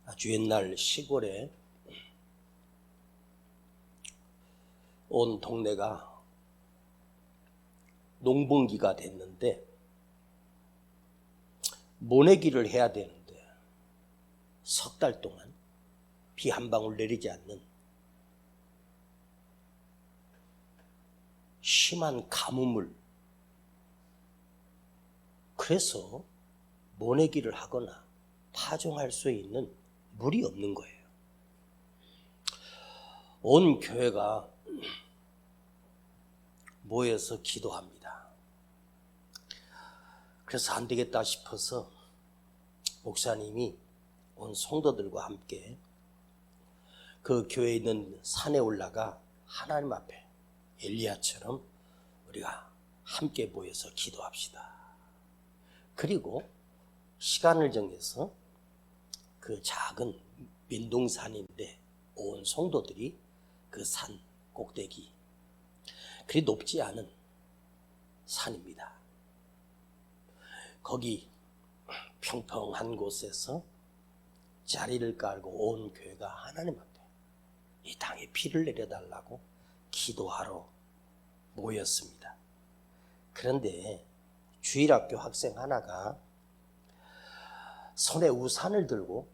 아주 옛날 시골에 온 동네가 농번기가 됐는데 모내기를 해야 되는데 석 달 동안 비 한 방울 내리지 않는 심한 가뭄을, 그래서 모내기를 하거나 파종할 수 있는 물이 없는 거예요. 온 교회가 모여서 기도합니다. 그래서 안 되겠다 싶어서 목사님이 온 성도들과 함께 그 교회에 있는 산에 올라가 하나님 앞에 엘리야처럼 우리가 함께 모여서 기도합시다. 그리고 시간을 정해서 그 작은 민둥산인데 온 성도들이 그 산 꼭대기, 그리 높지 않은 산입니다. 거기 평평한 곳에서 자리를 깔고 온 교회가 하나님 앞에 이 땅에 비를 내려달라고 기도하러 모였습니다. 그런데 주일학교 학생 하나가 손에 우산을 들고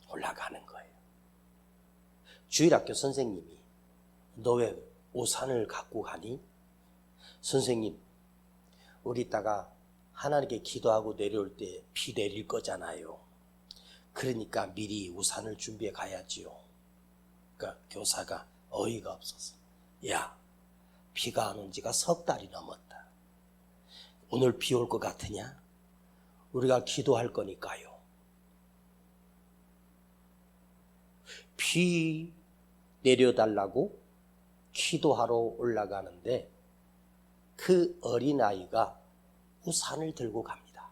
올라가는 거예요. 주일학교 선생님이 너 왜 우산을 갖고 가니? 선생님, 우리 이따가 하나님께 기도하고 내려올 때 비 내릴 거잖아요. 그러니까 미리 우산을 준비해 가야지요. 그러니까 교사가 어이가 없어서, 야, 비가 안 온 지가 석 달이 넘었다. 오늘 비 올 것 같으냐? 우리가 기도할 거니까요. 비 내려달라고 기도하러 올라가는데 그 어린아이가 우산을 들고 갑니다.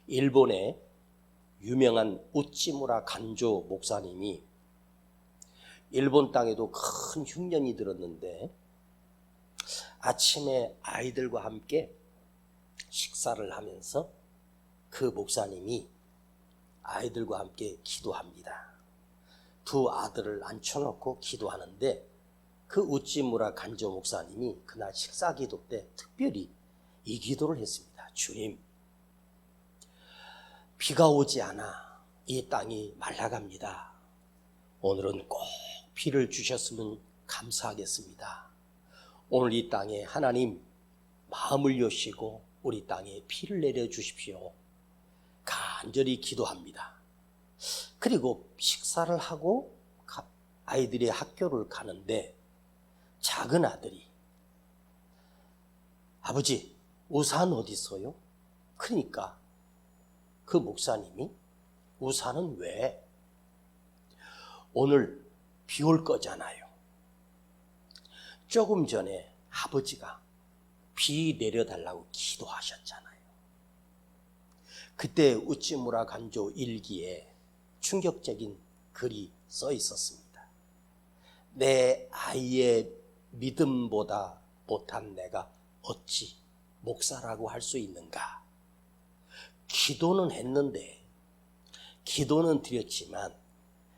일본의 유명한 우찌무라 간조 목사님이 일본 땅에도 큰 흉년이 들었는데 아침에 아이들과 함께 식사를 하면서 그 목사님이 아이들과 함께 기도합니다. 두 아들을 앉혀놓고 기도하는데 그 우찌무라 간조 목사님이 그날 식사 기도 때 특별히 이 기도를 했습니다. 주님, 비가 오지 않아 이 땅이 말라갑니다. 오늘은 꼭 비를 주셨으면 감사하겠습니다. 오늘 이 땅에 하나님 마음을 여시고 우리 땅에 비를 내려주십시오. 간절히 기도합니다. 그리고 식사를 하고 아이들이 학교를 가는데 작은 아들이, 아버지 우산 어디 있어요? 그러니까 그 목사님이, 우산은 왜? 오늘 비 올 거잖아요. 조금 전에 아버지가 비 내려달라고 기도하셨잖아요. 그때 우찌무라 간조 일기에 충격적인 글이 써 있었습니다. 내 아이의 믿음보다 못한 내가 어찌 목사라고 할 수 있는가? 기도는 했는데, 기도는 드렸지만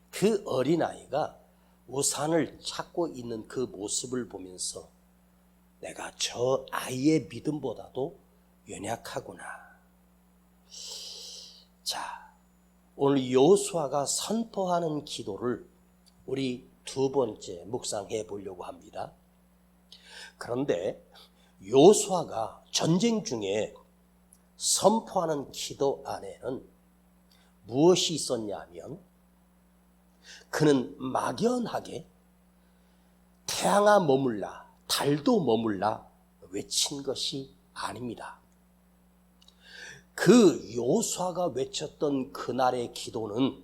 그 어린아이가 우산을 찾고 있는 그 모습을 보면서 내가 저 아이의 믿음보다도 연약하구나. 자, 오늘 여호수아가 선포하는 기도를 우리 두 번째 묵상해 보려고 합니다. 그런데 여호수아가 전쟁 중에 선포하는 기도 안에는 무엇이 있었냐면, 그는 막연하게 태양아 머물라, 달도 머물라 외친 것이 아닙니다. 그 여호수아가 외쳤던 그날의 기도는,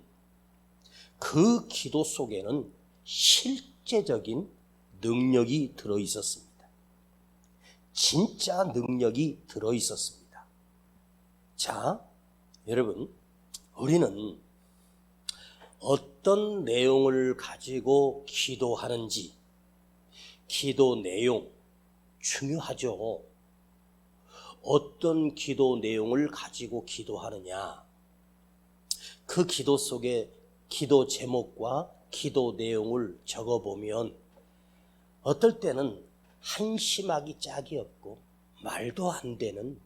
그 기도 속에는 실제적인 능력이 들어있었습니다. 진짜 능력이 들어있었습니다. 자, 여러분, 우리는 어떤 내용을 가지고 기도하는지, 기도 내용 중요하죠. 어떤 기도 내용을 가지고 기도하느냐, 그 기도 속에 기도 제목과 기도 내용을 적어보면 어떨 때는 한심하기 짝이 없고 말도 안 되는,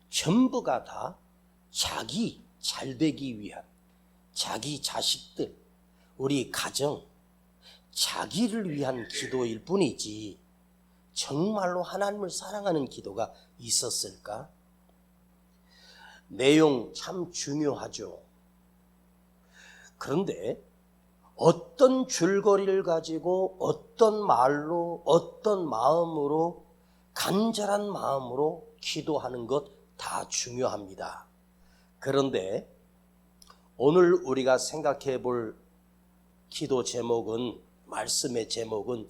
전부가 다 자기 잘되기 위한, 자기 자식들, 우리 가정, 자기를 위한 기도일 뿐이지 정말로 하나님을 사랑하는 기도가 있었을까? 내용 참 중요하죠. 그런데 어떤 줄거리를 가지고 어떤 말로 어떤 마음으로 간절한 마음으로 기도하는 것 다 중요합니다. 그런데 오늘 우리가 생각해 볼 기도 제목은, 말씀의 제목은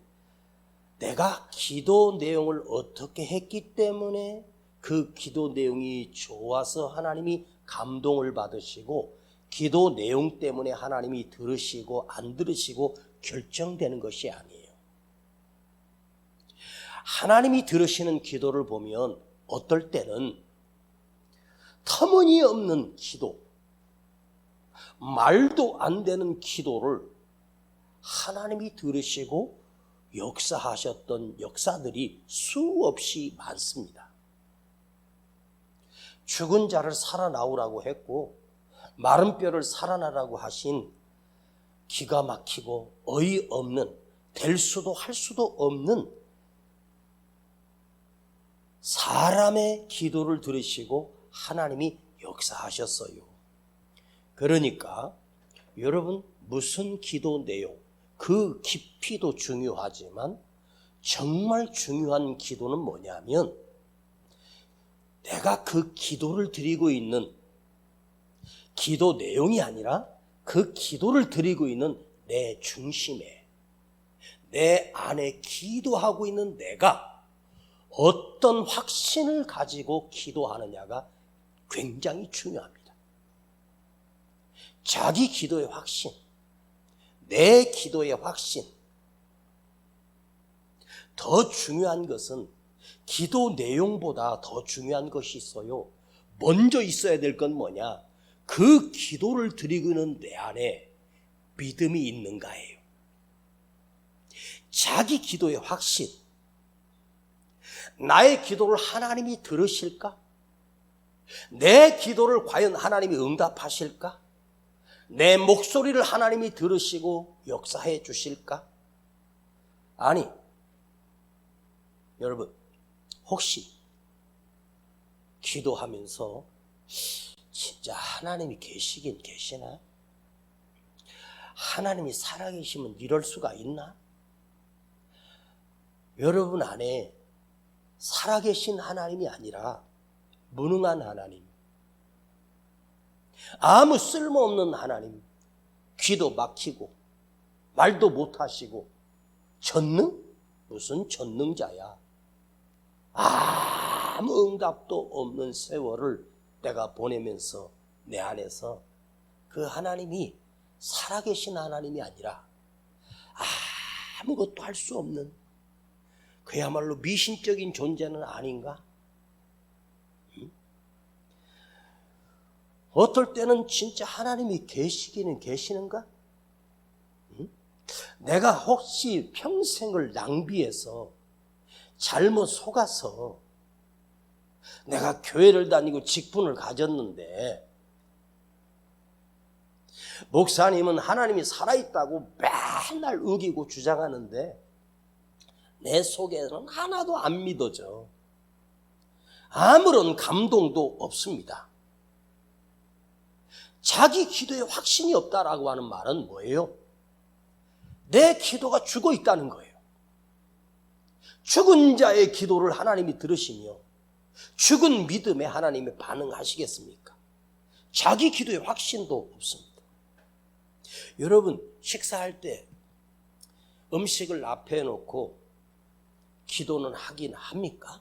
내가 기도 내용을 어떻게 했기 때문에 그 기도 내용이 좋아서 하나님이 감동을 받으시고 기도 내용 때문에 하나님이 들으시고 안 들으시고 결정되는 것이 아니에요. 하나님이 들으시는 기도를 보면 어떨 때는 터무니없는 기도, 말도 안 되는 기도를 하나님이 들으시고 역사하셨던 역사들이 수없이 많습니다. 죽은 자를 살아나오라고 했고 마른 뼈를 살아나라고 하신 기가 막히고 어이없는, 될 수도 할 수도 없는 사람의 기도를 들으시고 하나님이 역사하셨어요. 그러니까 여러분, 무슨 기도 내용, 그 깊이도 중요하지만 정말 중요한 기도는 뭐냐면 내가 그 기도를 드리고 있는 기도 내용이 아니라 그 기도를 드리고 있는 내 중심에, 내 안에 기도하고 있는 내가 어떤 확신을 가지고 기도하느냐가 굉장히 중요합니다. 자기 기도의 확신, 내 기도의 확신. 더 중요한 것은 기도 내용보다 더 중요한 것이 있어요. 먼저 있어야 될 건 뭐냐? 그 기도를 드리고 있는 내 안에 믿음이 있는가예요. 자기 기도의 확신. 나의 기도를 하나님이 들으실까? 내 기도를 과연 하나님이 응답하실까? 내 목소리를 하나님이 들으시고 역사해 주실까? 아니, 여러분, 혹시 기도하면서 진짜 하나님이 계시긴 계시나? 하나님이 살아계시면 이럴 수가 있나? 여러분 안에 살아계신 하나님이 아니라 무능한 하나님, 아무 쓸모없는 하나님, 귀도 막히고 말도 못하시고 전능? 무슨 전능자야. 아무 응답도 없는 세월을 내가 보내면서 내 안에서 그 하나님이 살아계신 하나님이 아니라 아무것도 할 수 없는 그야말로 미신적인 존재는 아닌가? 어떨 때는 진짜 하나님이 계시기는 계시는가? 내가 혹시 평생을 낭비해서 잘못 속아서 내가 교회를 다니고 직분을 가졌는데 목사님은 하나님이 살아있다고 맨날 우기고 주장하는데 내 속에는 하나도 안 믿어져. 아무런 감동도 없습니다. 자기 기도에 확신이 없다라고 하는 말은 뭐예요? 내 기도가 죽어 있다는 거예요. 죽은 자의 기도를 하나님이 들으시며 죽은 믿음에 하나님이 반응하시겠습니까? 자기 기도에 확신도 없습니다. 여러분, 식사할 때 음식을 앞에 놓고 기도는 하긴 합니까?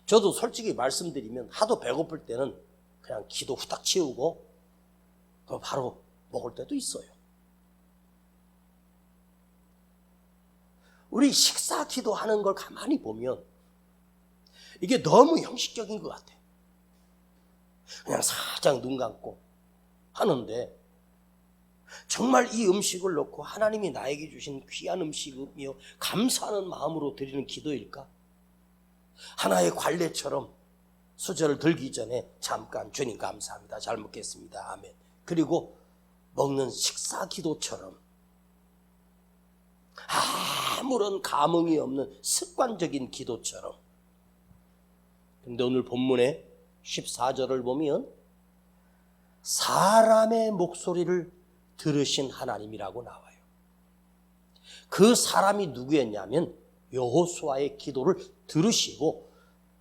저도 솔직히 말씀드리면 하도 배고플 때는 그냥 기도 후딱 치우고 바로 먹을 때도 있어요. 우리 식사 기도하는 걸 가만히 보면 이게 너무 형식적인 것 같아요. 그냥 살짝 눈 감고 하는데, 정말 이 음식을 놓고 하나님이 나에게 주신 귀한 음식이며 감사하는 마음으로 드리는 기도일까? 하나의 관례처럼 수저를 들기 전에 잠깐 주님 감사합니다, 잘 먹겠습니다, 아멘. 그리고 먹는 식사 기도처럼 아무런 감흥이 없는 습관적인 기도처럼. 그런데 오늘 본문의 14절을 보면 사람의 목소리를 들으신 하나님이라고 나와요. 그 사람이 누구였냐면 여호수아의 기도를 들으시고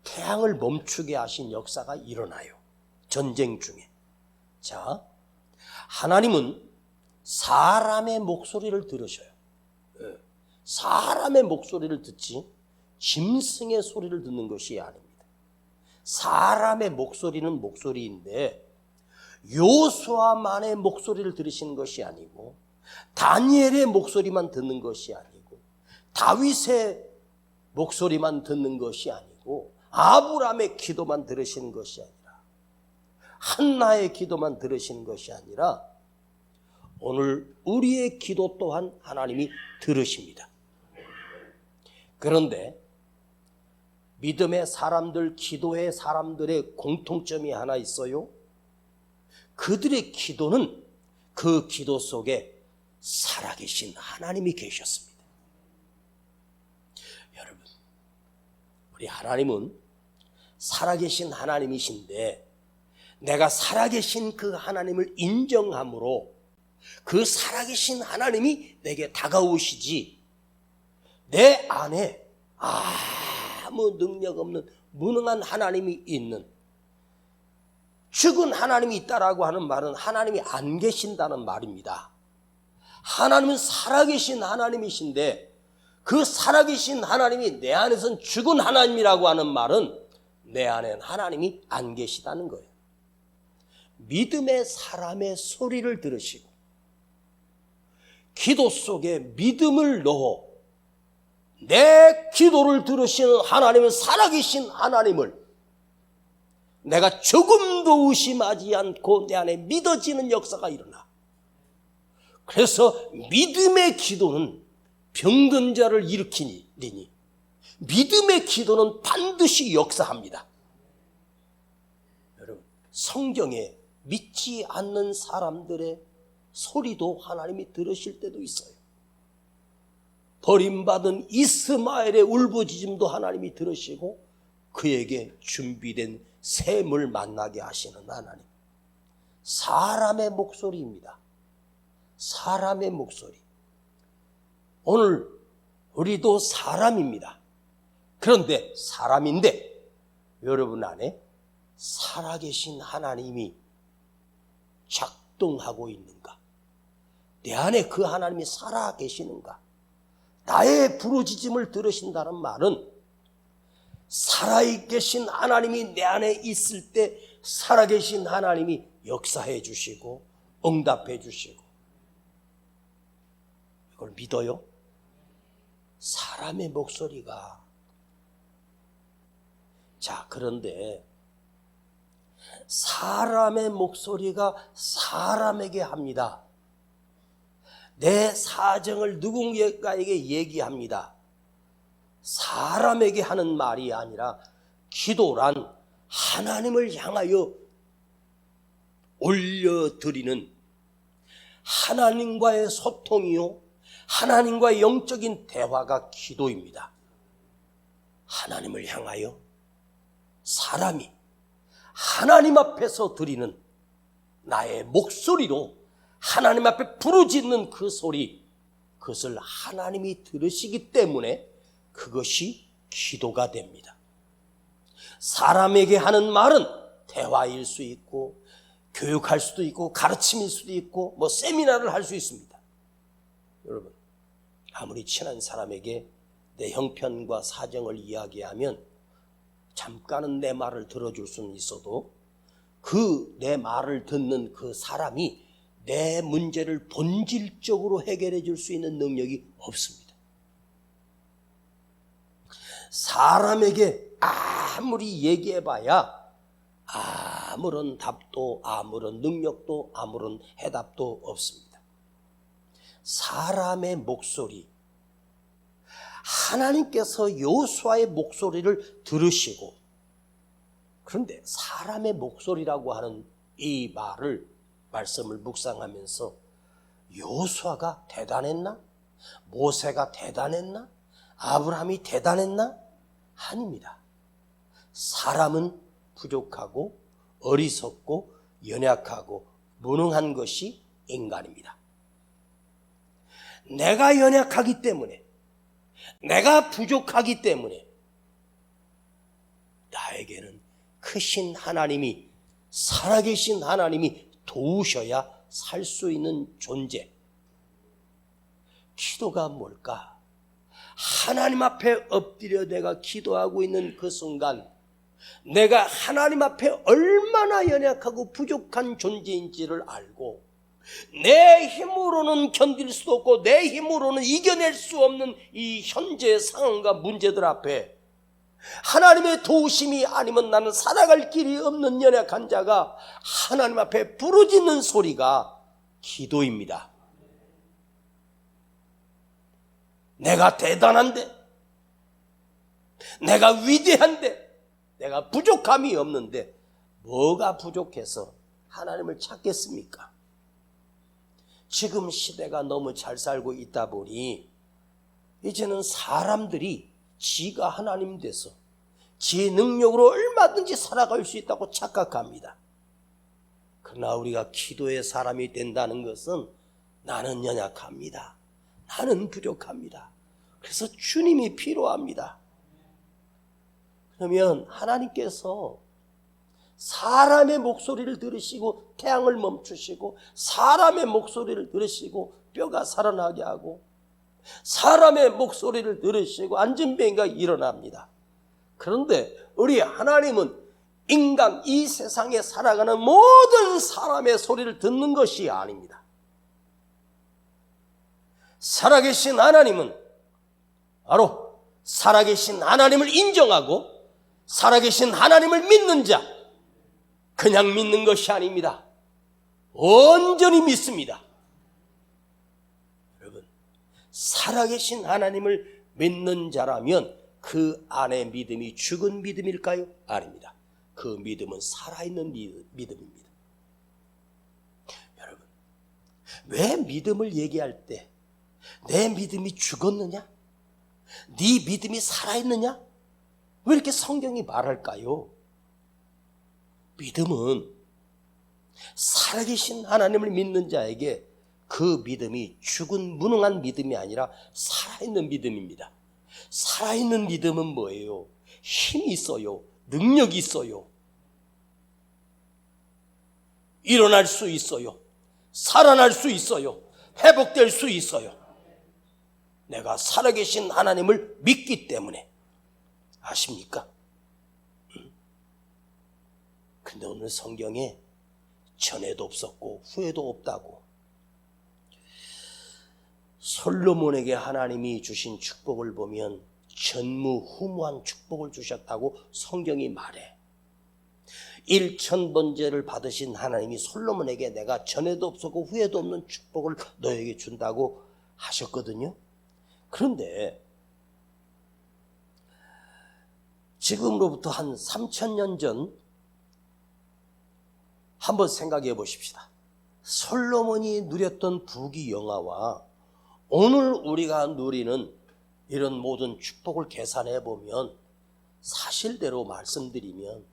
태양을 멈추게 하신 역사가 일어나요. 전쟁 중에. 자, 하나님은 사람의 목소리를 들으셔요. 사람의 목소리를 듣지 짐승의 소리를 듣는 것이 아닙니다. 사람의 목소리는 목소리인데 여호수아만의 목소리를 들으시는 것이 아니고, 다니엘의 목소리만 듣는 것이 아니고, 다윗의 목소리만 듣는 것이 아니고, 아브라함의 기도만 들으시는 것이 아니라, 한나의 기도만 들으시는 것이 아니라 오늘 우리의 기도 또한 하나님이 들으십니다. 그런데 믿음의 사람들, 기도의 사람들의 공통점이 하나 있어요. 그들의 기도는 그 기도 속에 살아계신 하나님이 계셨습니다. 여러분, 우리 하나님은 살아계신 하나님이신데, 내가 살아계신 그 하나님을 인정함으로 그 살아계신 하나님이 내게 다가오시지, 내 안에 아무 능력 없는 무능한 하나님이 있는, 죽은 하나님이 있다라고 하는 말은 하나님이 안 계신다는 말입니다. 하나님은 살아계신 하나님이신데, 그 살아계신 하나님이 내 안에선 죽은 하나님이라고 하는 말은 내 안엔 하나님이 안 계시다는 거예요. 믿음의 사람의 소리를 들으시고 기도 속에 믿음을 넣어 내 기도를 들으시는 하나님은 살아계신 하나님을 내가 조금도 의심하지 않고 내 안에 믿어지는 역사가 일어나. 그래서 믿음의 기도는 병든 자를 일으키니 믿음의 기도는 반드시 역사합니다. 여러분, 성경에 믿지 않는 사람들의 소리도 하나님이 들으실 때도 있어요. 버림받은 이스마엘의 울부짖음도 하나님이 들으시고 그에게 준비된 샘을 만나게 하시는 하나님. 사람의 목소리입니다. 사람의 목소리. 오늘 우리도 사람입니다. 그런데 사람인데 여러분 안에 살아계신 하나님이 작동하고 있는가? 내 안에 그 하나님이 살아계시는가? 나의 부르짖음을 들으신다는 말은 살아계신 하나님이 내 안에 있을 때 살아계신 하나님이 역사해 주시고 응답해 주시고. 이걸 믿어요? 사람의 목소리가. 자, 그런데 사람의 목소리가 사람에게 합니다. 내 사정을 누군가에게 얘기합니다. 사람에게 하는 말이 아니라 기도란 하나님을 향하여 올려드리는 하나님과의 소통이요, 하나님과의 영적인 대화가 기도입니다. 하나님을 향하여 사람이 하나님 앞에서 드리는 나의 목소리로 하나님 앞에 부르짖는 그 소리, 그것을 하나님이 들으시기 때문에 그것이 기도가 됩니다. 사람에게 하는 말은 대화일 수 있고 교육할 수도 있고 가르침일 수도 있고 세미나를 할 수 있습니다. 여러분, 아무리 친한 사람에게 내 형편과 사정을 이야기하면 잠깐은 내 말을 들어줄 수는 있어도 그 내 말을 듣는 그 사람이 내 문제를 본질적으로 해결해 줄 수 있는 능력이 없습니다. 사람에게 아무리 얘기해봐야 아무런 답도 아무런 능력도 아무런 해답도 없습니다. 사람의 목소리, 하나님께서 여호수아의 목소리를 들으시고, 그런데 사람의 목소리라고 하는 이 말씀을 묵상하면서 여호수아가 대단했나? 모세가 대단했나? 아브라함이 대단했나? 아닙니다. 사람은 부족하고 어리석고 연약하고 무능한 것이 인간입니다. 내가 연약하기 때문에, 내가 부족하기 때문에 나에게는 크신 하나님이, 살아계신 하나님이 도우셔야 살 수 있는 존재. 기도가 뭘까? 하나님 앞에 엎드려 내가 기도하고 있는 그 순간, 내가 하나님 앞에 얼마나 연약하고 부족한 존재인지를 알고, 내 힘으로는 견딜 수도 없고 내 힘으로는 이겨낼 수 없는 이 현재의 상황과 문제들 앞에 하나님의 도우심이 아니면 나는 살아갈 길이 없는 연약한 자가 하나님 앞에 부르짖는 소리가 기도입니다. 내가 대단한데, 내가 위대한데, 내가 부족함이 없는데 뭐가 부족해서 하나님을 찾겠습니까? 지금 시대가 너무 잘 살고 있다 보니 이제는 사람들이 지가 하나님 돼서 지의 능력으로 얼마든지 살아갈 수 있다고 착각합니다. 그러나 우리가 기도의 사람이 된다는 것은 나는 연약합니다. 나는 부족합니다. 그래서 주님이 필요합니다. 그러면 하나님께서 사람의 목소리를 들으시고 태양을 멈추시고, 사람의 목소리를 들으시고 뼈가 살아나게 하고, 사람의 목소리를 들으시고 안전병이가 일어납니다. 그런데 우리 하나님은 인간, 이 세상에 살아가는 모든 사람의 소리를 듣는 것이 아닙니다. 살아계신 하나님은 바로 살아계신 하나님을 인정하고 살아계신 하나님을 믿는 자, 그냥 믿는 것이 아닙니다. 온전히 믿습니다. 여러분, 살아계신 하나님을 믿는 자라면 그 안에 믿음이 죽은 믿음일까요? 아닙니다. 그 믿음은 살아있는 믿음입니다. 여러분, 왜 믿음을 얘기할 때 내 믿음이 죽었느냐? 네 믿음이 살아있느냐? 왜 이렇게 성경이 말할까요? 믿음은 살아계신 하나님을 믿는 자에게 그 믿음이 죽은 무능한 믿음이 아니라 살아있는 믿음입니다. 살아있는 믿음은 뭐예요? 힘이 있어요. 능력이 있어요. 일어날 수 있어요. 살아날 수 있어요. 회복될 수 있어요. 내가 살아계신 하나님을 믿기 때문에. 아십니까? 근데 오늘 성경에 전에도 없었고 후에도 없다고, 솔로몬에게 하나님이 주신 축복을 보면 전무후무한 축복을 주셨다고 성경이 말해. 1000번째를 받으신 하나님이 솔로몬에게 내가 전에도 없었고 후에도 없는 축복을 너에게 준다고 하셨거든요. 그런데 지금으로부터 한 3000년 전 한번 생각해 보십시다. 솔로몬이 누렸던 부귀영화와 오늘 우리가 누리는 이런 모든 축복을 계산해 보면, 사실대로 말씀드리면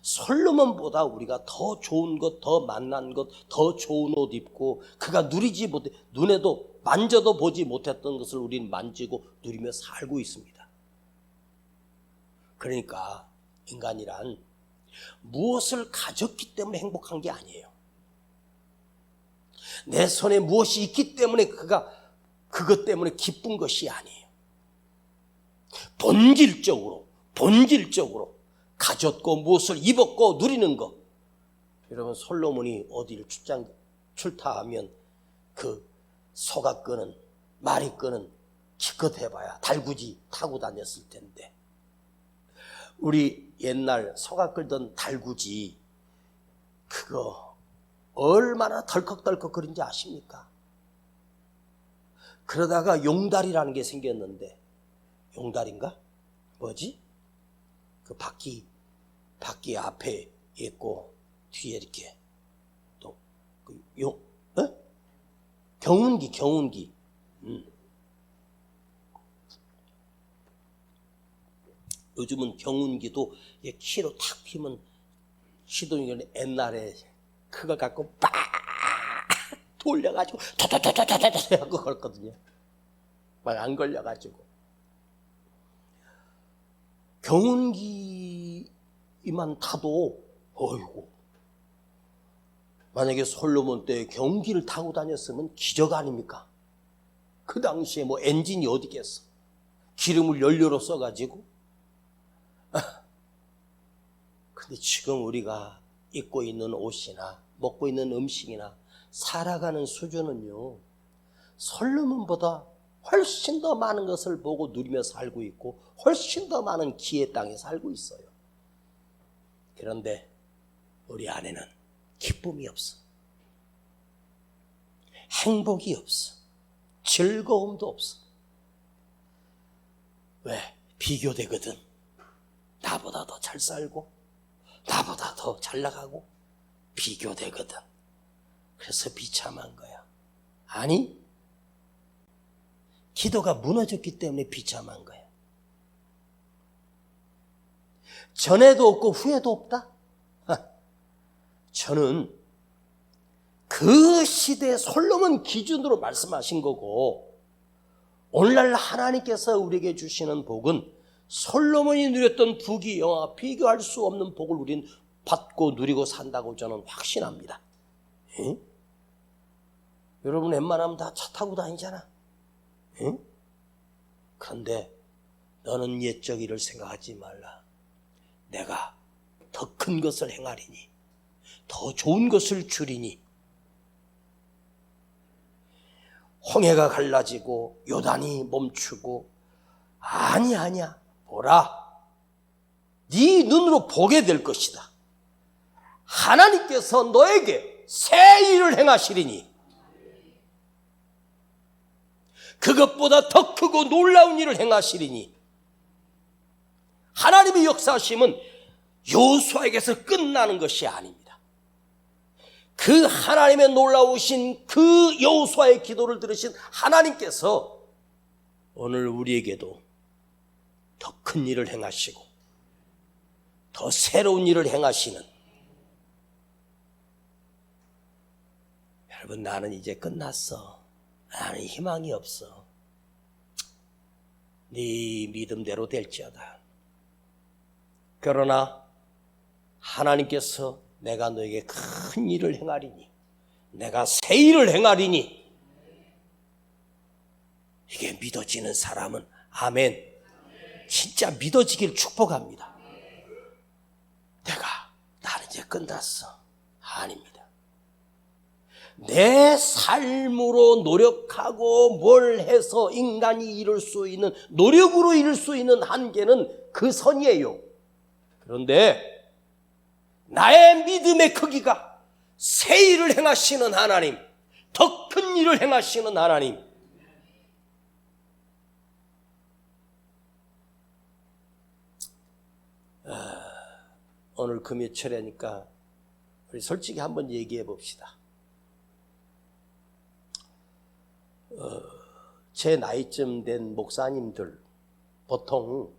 솔로몬보다 우리가 더 좋은 것, 더 만난 것, 더 좋은 옷 입고 그가 누리지 못해, 눈에도 만져도 보지 못했던 것을 우리는 만지고 누리며 살고 있습니다. 그러니까 인간이란 무엇을 가졌기 때문에 행복한 게 아니에요. 내 손에 무엇이 있기 때문에 그것 때문에 기쁜 것이 아니에요. 본질적으로 가졌고 무엇을 입었고 누리는 것. 여러분, 솔로몬이 어디를 출타하면 그 소가 끄는, 말이 끄는 기껏 해봐야 달구지 타고 다녔을 텐데, 우리 옛날 소가 끌던 달구지 그거 얼마나 덜컥덜컥 그런지 아십니까? 그러다가 용다리라는 게 생겼는데, 용다리인가? 뭐지? 그 바퀴 앞에 있고 뒤에 이렇게 또 경운기. 요즘은 경운기도 키로 탁 피면 시동이 옛날에 그거 갖고 빡 돌려가지고 도도도도도도 하고 걸거든요. 막 안 걸려가지고. 경운기만 타도 어이구, 만약에 솔로몬 때 경운기를 타고 다녔으면 기적 아닙니까? 그 당시에 뭐 엔진이 어디겠어? 기름을 연료로 써가지고. 근데 지금 우리가 입고 있는 옷이나 먹고 있는 음식이나 살아가는 수준은요, 솔로몬보다 훨씬 더 많은 것을 보고 누리며 살고 있고 훨씬 더 많은 기회 땅에 살고 있어요. 그런데 우리 안에는 기쁨이 없어. 행복이 없어. 즐거움도 없어. 왜? 비교되거든. 나보다 더 잘 살고 나보다 더 잘 나가고 비교되거든. 그래서 비참한 거야. 아니, 기도가 무너졌기 때문에 비참한 거야. 전에도 없고 후에도 없다? 저는 그 시대 솔로몬 기준으로 말씀하신 거고, 오늘날 하나님께서 우리에게 주시는 복은 솔로몬이 누렸던 부귀 영화 비교할 수 없는 복을 우리는 받고 누리고 산다고 저는 확신합니다. 에? 여러분 웬만하면 다 차 타고 다니잖아. 에? 그런데 너는 옛적 일을 생각하지 말라. 내가 더 큰 것을 행하리니, 더 좋은 것을 주리니. 홍해가 갈라지고 요단이 멈추고, 아니야 보라, 네 눈으로 보게 될 것이다. 하나님께서 너에게 새 일을 행하시리니, 그것보다 더 크고 놀라운 일을 행하시리니. 하나님의 역사하심은 여호수아에게서 끝나는 것이 아닙니다. 그 하나님의 놀라우신 그 여호수아의 기도를 들으신 하나님께서 오늘 우리에게도 더 큰 일을 행하시고 더 새로운 일을 행하시는, 여러분, 나는 이제 끝났어. 나는 희망이 없어. 네 믿음대로 될지어다. 그러나 하나님께서 내가 너에게 큰 일을 행하리니, 내가 새 일을 행하리니, 이게 믿어지는 사람은 아멘, 진짜 믿어지길 축복합니다. 나는 이제 끝났어. 아닙니다. 내 삶으로 노력하고 뭘 해서 인간이 이룰 수 있는, 노력으로 이룰 수 있는 한계는 그 선이에요. 그런데 나의 믿음의 크기가 새 일을 행하시는 하나님, 더 큰 일을 행하시는 하나님, 오늘 금요철이니까 우리 솔직히 한번 얘기해 봅시다. 제 나이쯤 된 목사님들, 보통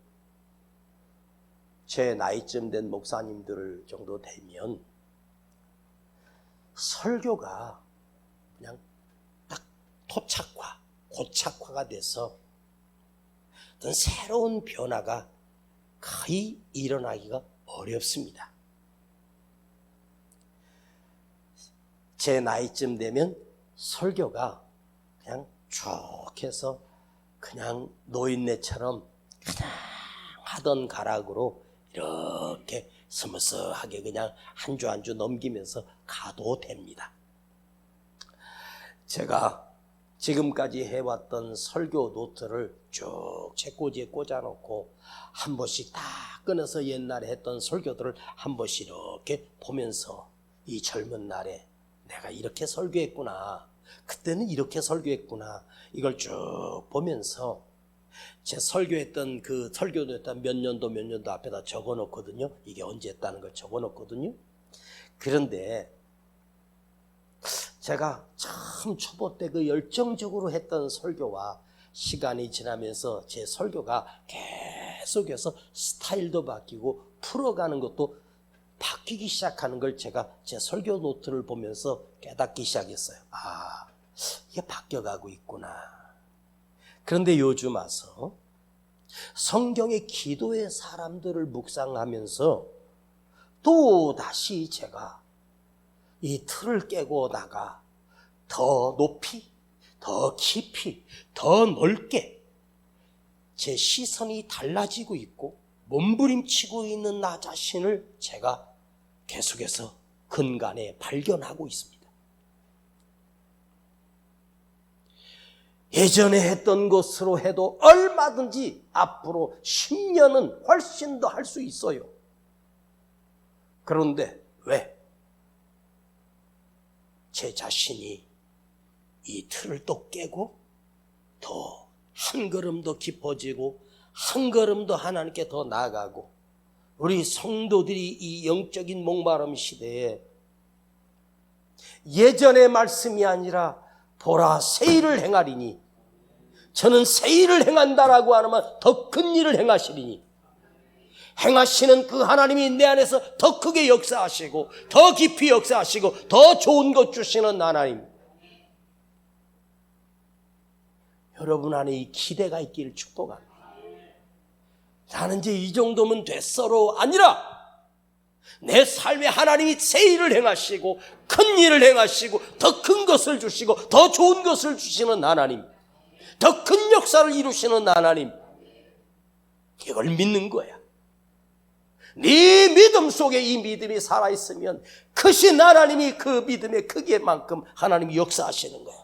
제 나이쯤 된 목사님들 정도 되면 설교가 그냥 딱 토착화, 고착화가 돼서 어떤 새로운 변화가 거의 일어나기가 어렵습니다. 제 나이쯤 되면 설교가 그냥 쭉 해서 그냥 노인네처럼 그냥 하던 가락으로 이렇게 스무스하게 그냥 한 주 한 주 넘기면서 가도 됩니다. 제가 지금까지 해왔던 설교 노트를 쭉 책꽂이에 꽂아놓고 한 번씩 다 꺼내서 옛날에 했던 설교들을 한 번씩 이렇게 보면서 이 젊은 날에 내가 이렇게 설교했구나, 그때는 이렇게 설교했구나, 이걸 쭉 보면서 제 설교했던 몇 년도 앞에다 적어 놓거든요. 이게 언제 했다는 걸 적어 놓거든요. 그런데 제가 참 초보 때 그 열정적으로 했던 설교와 시간이 지나면서 제 설교가 계속해서 스타일도 바뀌고 풀어가는 것도 바뀌기 시작하는 걸 제가 제 설교 노트를 보면서 깨닫기 시작했어요. 아, 이게 바뀌어가고 있구나. 그런데 요즘 와서 성경의 기도의 사람들을 묵상하면서 또 다시 제가 이 틀을 깨고 나가 더 높이, 더 깊이, 더 넓게 제 시선이 달라지고 있고 몸부림치고 있는 나 자신을 제가 계속해서 근간에 발견하고 있습니다. 예전에 했던 것으로 해도 얼마든지 앞으로 10년은 훨씬 더 할 수 있어요. 그런데 왜? 제 자신이 이 틀을 또 깨고 더 한 걸음 더 깊어지고 한 걸음 더 하나님께 더 나아가고, 우리 성도들이 이 영적인 목마름 시대에 예전의 말씀이 아니라 보라 새 일을 행하리니 저는 새 일을 행한다라고 하면 더 큰 일을 행하시리니, 행하시는 그 하나님이 내 안에서 더 크게 역사하시고 더 깊이 역사하시고 더 좋은 것 주시는 하나님, 여러분 안에 이 기대가 있기를 축복합니다. 나는 이제 이 정도면 됐어로 아니라 내 삶에 하나님이 새 일을 행하시고 큰 일을 행하시고 더 큰 것을 주시고 더 좋은 것을 주시는 하나님, 더 큰 역사를 이루시는 하나님, 이걸 믿는 거야. 네 믿음 속에 이 믿음이 살아있으면 크신 하나님이 그 믿음의 크기만큼 하나님이 역사하시는 거야.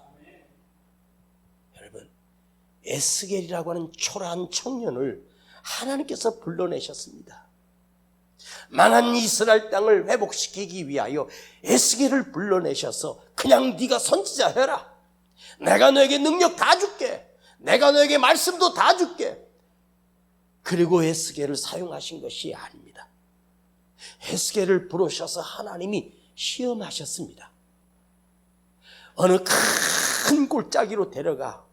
여러분, 에스겔이라고 하는 초라한 청년을 하나님께서 불러내셨습니다. 망한 이스라엘 땅을 회복시키기 위하여 에스겔을 불러내셔서 그냥 네가 선지자 해라, 내가 너에게 능력 다 줄게, 내가 너에게 말씀도 다 줄게. 그리고 에스겔을 사용하신 것이 아닙니다. 에스겔을 부르셔서 하나님이 시험하셨습니다. 어느 큰 골짜기로 데려가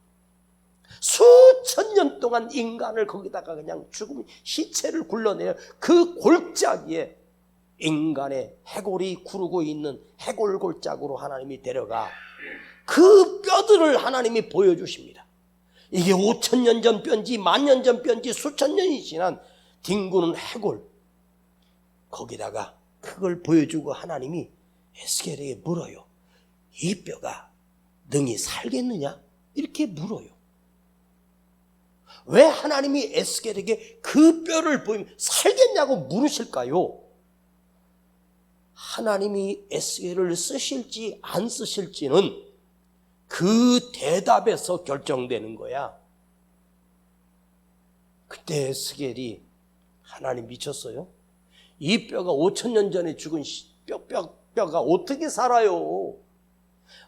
수천 년 동안 인간을 거기다가 그냥 죽은 시체를 굴러내려 그 골짜기에 인간의 해골이 구르고 있는 해골 골짜기로 하나님이 데려가 그 뼈들을 하나님이 보여주십니다. 이게 5,000년 전 뼈인지 10,000년 전 뼈인지 수천 년이 지난 뒹구는 해골, 거기다가 그걸 보여주고 하나님이 에스겔에게 물어요. 이 뼈가 능히 살겠느냐? 이렇게 물어요. 왜 하나님이 에스겔에게 그 뼈를 보이면 살겠냐고 물으실까요? 하나님이 에스겔을 쓰실지 안 쓰실지는 그 대답에서 결정되는 거야. 그때 에스겔이 하나님 미쳤어요? 이 뼈가 5,000년 전에 죽은 뼈가 어떻게 살아요?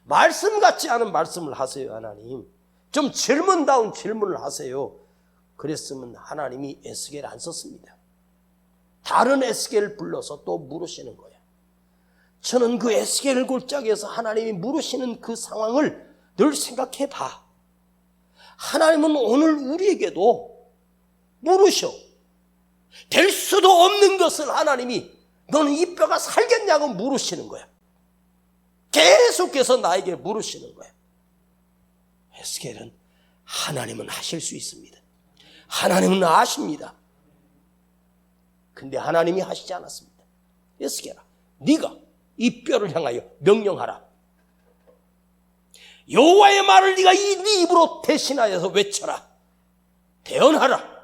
말씀 같지 않은 말씀을 하세요. 하나님 좀 질문다운 질문을 하세요. 그랬으면 하나님이 에스겔 안 썼습니다. 다른 에스겔을 불러서 또 물으시는 거예요. 저는 그 에스겔 골짜기에서 하나님이 물으시는 그 상황을 늘 생각해 봐. 하나님은 오늘 우리에게도 물으셔. 될 수도 없는 것을 하나님이 너는 이 뼈가 살겠냐고 물으시는 거야. 계속해서 나에게 물으시는 거야. 에스겔은 하나님은 하실 수 있습니다. 하나님은 아십니다. 근데 하나님이 하시지 않았습니다. 에스겔아, 네가 이 뼈를 향하여 명령하라. 여호와의 말을 네가 네 입으로 대신하여서 외쳐라. 대언하라.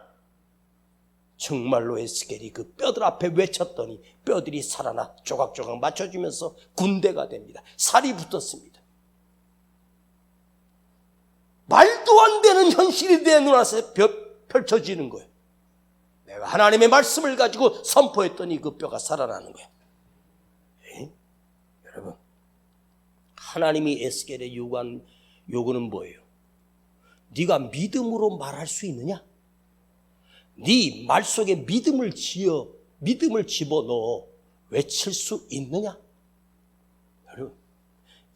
정말로 에스겔이 그 뼈들 앞에 외쳤더니 뼈들이 살아나 조각조각 맞춰지면서 군대가 됩니다. 살이 붙었습니다. 말도 안 되는 현실이 내 눈앞에 펼쳐지는 거예요. 내가 하나님의 말씀을 가지고 선포했더니 그 뼈가 살아나는 거예요. 하나님이 에스겔에 요구한 요구는 뭐예요? 네가 믿음으로 말할 수 있느냐? 네 말 속에 믿음을 집어넣어 외칠 수 있느냐? 여러분,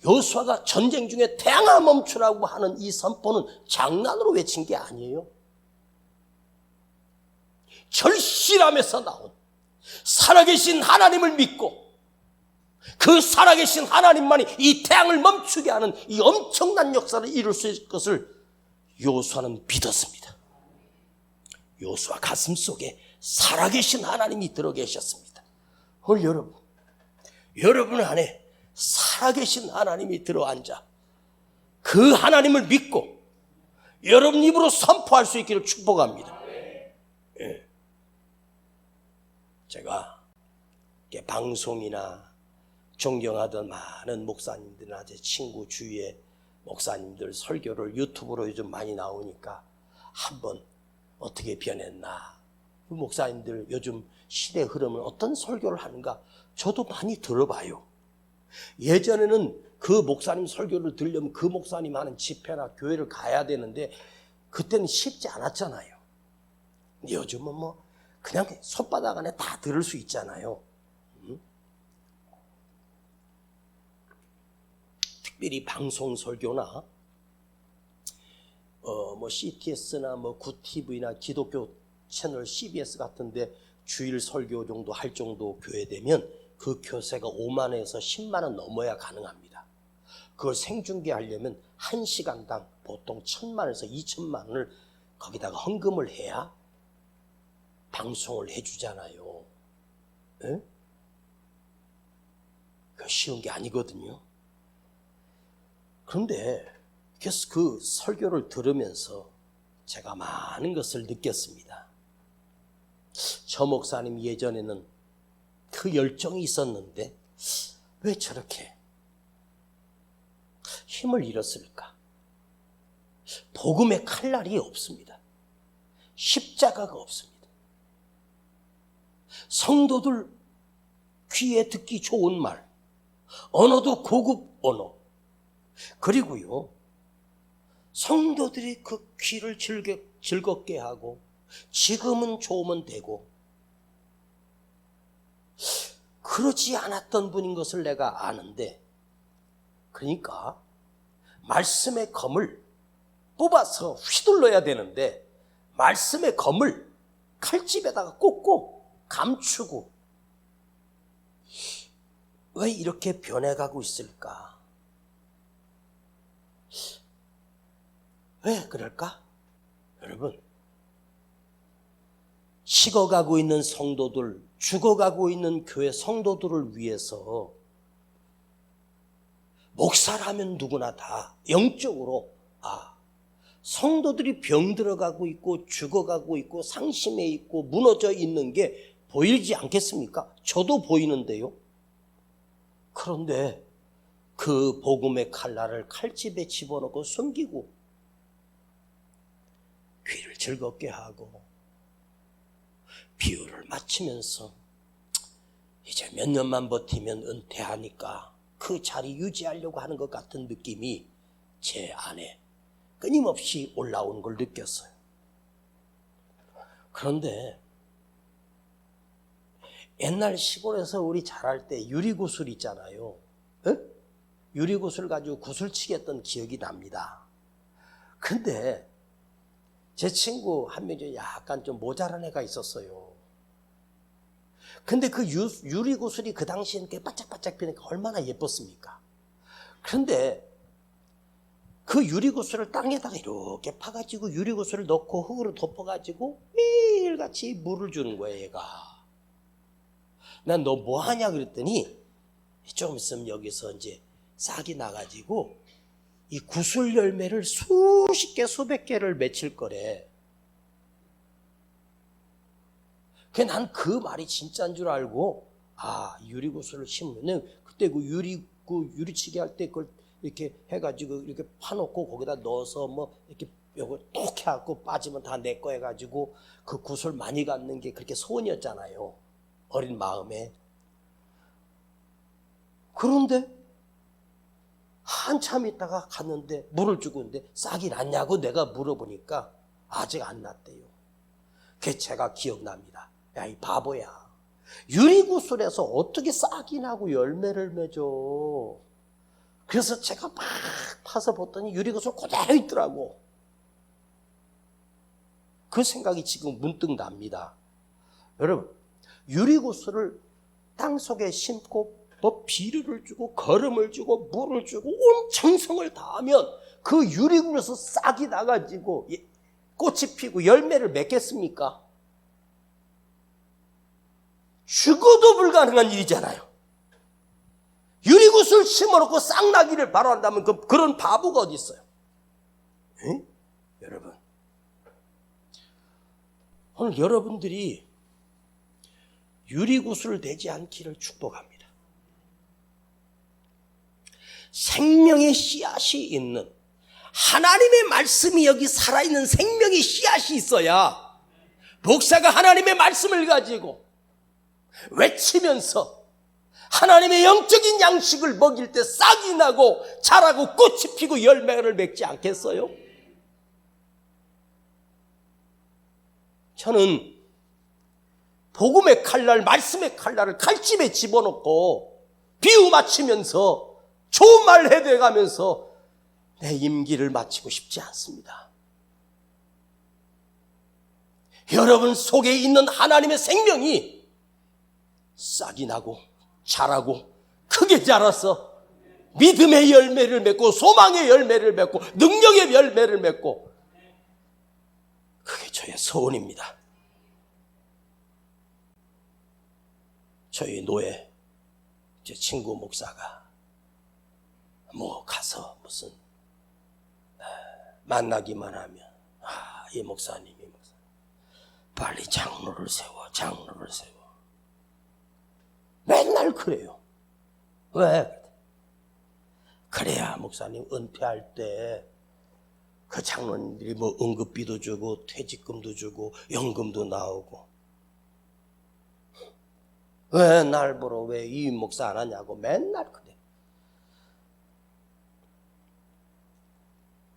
여호수아가 전쟁 중에 태양아 멈추라고 하는 이 선포는 장난으로 외친 게 아니에요. 절실함에서 나온 살아계신 하나님을 믿고 그 살아계신 하나님만이 이 태양을 멈추게 하는 이 엄청난 역사를 이룰 수 있을 것을 여호수아는 믿었습니다. 여호수아 가슴 속에 살아계신 하나님이 들어 계셨습니다. 오늘 여러분 안에 살아계신 하나님이 들어앉아 그 하나님을 믿고 여러분 입으로 선포할 수 있기를 축복합니다. 예. 제가 방송이나 존경하던 많은 목사님들이나 제 친구 주위의 목사님들 설교를 유튜브로 요즘 많이 나오니까 한번 어떻게 변했나, 그 목사님들 요즘 시대 흐름은 어떤 설교를 하는가 저도 많이 들어봐요. 예전에는 그 목사님 설교를 들으려면 그 목사님 하는 집회나 교회를 가야 되는데 그때는 쉽지 않았잖아요. 근데 요즘은 뭐 그냥 손바닥 안에 다 들을 수 있잖아요. 특별히 방송 설교나 뭐 CTS나 뭐 구TV나 기독교 채널 CBS 같은데 주일 설교 정도 할 정도 교회 되면 그 교세가 5만원에서 10만원 넘어야 가능합니다. 그걸 생중계하려면 1시간당 보통 1,000만원에서 2,000만원을 거기다가 헌금을 해야 방송을 해주잖아요. 에? 그 쉬운 게 아니거든요. 그런데 그래서 그 설교를 들으면서 제가 많은 것을 느꼈습니다. 저 목사님 예전에는 그 열정이 있었는데 왜 저렇게 힘을 잃었을까? 복음의 칼날이 없습니다. 십자가가 없습니다. 성도들 귀에 듣기 좋은 말, 언어도 고급 언어, 그리고요 성도들이 그 귀를 즐겁게 하고 지금은 좋으면 되고 그러지 않았던 분인 것을 내가 아는데, 그러니까 말씀의 검을 뽑아서 휘둘러야 되는데 말씀의 검을 칼집에다가 꽂고 감추고 왜 이렇게 변해가고 있을까? 왜 그럴까? 여러분, 식어가고 있는 성도들, 죽어가고 있는 교회 성도들을 위해서 목사라면 누구나 다 영적으로 성도들이 병들어가고 있고 죽어가고 있고 상심해 있고 무너져 있는 게 보이지 않겠습니까? 저도 보이는데요. 그런데 그 복음의 칼날을 칼집에 집어넣고 숨기고 귀를 즐겁게 하고 비유를 마치면서 이제 몇 년만 버티면 은퇴하니까 그 자리 유지하려고 하는 것 같은 느낌이 제 안에 끊임없이 올라오는 걸 느꼈어요. 그런데 옛날 시골에서 우리 자랄 때 유리구슬 있잖아요. 에? 유리구슬 가지고 구슬치기 했던 기억이 납니다. 근데 제 친구 한 명 중에 약간 좀 모자란 애가 있었어요. 근데 그 유리구슬이 그 당시에 이렇게 바짝바짝 피니까 얼마나 예뻤습니까? 그런데 그 유리구슬을 땅에다가 이렇게 파가지고 유리구슬을 넣고 흙으로 덮어가지고 매일같이 물을 주는 거예요, 얘가. 난 너 뭐 하냐 그랬더니 좀 있으면 여기서 이제 싹이 나가지고 이 구슬 열매를 수십 개, 수백 개를 맺힐 거래. 난 그 말이 진짜인 줄 알고, 유리구슬을 심으면, 그때 그 유리치기 할 때 그걸 이렇게 해가지고 이렇게 파놓고 거기다 넣어서 뭐 이렇게 요거 톡 해갖고 빠지면 다 내 거 해가지고 그 구슬 많이 갖는 게 그렇게 소원이었잖아요. 어린 마음에. 그런데 한참 있다가 갔는데 물을 주고 있는데 싹이 났냐고 내가 물어보니까 아직 안 났대요. 그게 제가 기억납니다. 야, 이 바보야. 유리구슬에서 어떻게 싹이 나고 열매를 맺어. 그래서 제가 막 파서 봤더니 유리구슬 그대로 있더라고. 그 생각이 지금 문득 납니다. 여러분, 유리구슬을 땅속에 심고 뭐 비료를 주고 거름을 주고 물을 주고 온 정성을 다하면 그 유리구슬에서 싹이 나가지고 꽃이 피고 열매를 맺겠습니까? 죽어도 불가능한 일이잖아요. 유리구슬 심어놓고 싹 나기를 바란다면 그런 바보가 어디 있어요? 에? 여러분, 오늘 여러분들이 유리구슬 되지 않기를 축복합니다. 생명의 씨앗이 있는, 하나님의 말씀이 여기 살아있는 생명의 씨앗이 있어야 목사가 하나님의 말씀을 가지고 외치면서 하나님의 영적인 양식을 먹일 때 싹이 나고 자라고 꽃이 피고 열매를 맺지 않겠어요? 저는 복음의 칼날, 말씀의 칼날을 칼집에 집어넣고 비유 맞추면서 좋은 말 해대가면서 내 임기를 마치고 싶지 않습니다. 여러분 속에 있는 하나님의 생명이 싹이 나고 자라고 크게 자라서 믿음의 열매를 맺고 소망의 열매를 맺고 능력의 열매를 맺고, 그게 저의 소원입니다. 저희 노예, 제 친구 목사가 뭐 가서 무슨 만나기만 하면 이 목사님 빨리 장로를 세워, 장로를 세워. 맨날 그래요. 왜? 그래야 목사님 은퇴할 때 그 장로님들이 뭐 응급비도 주고 퇴직금도 주고 연금도 나오고. 왜 날 보러 왜 이 목사 안 하냐고 맨날 그래.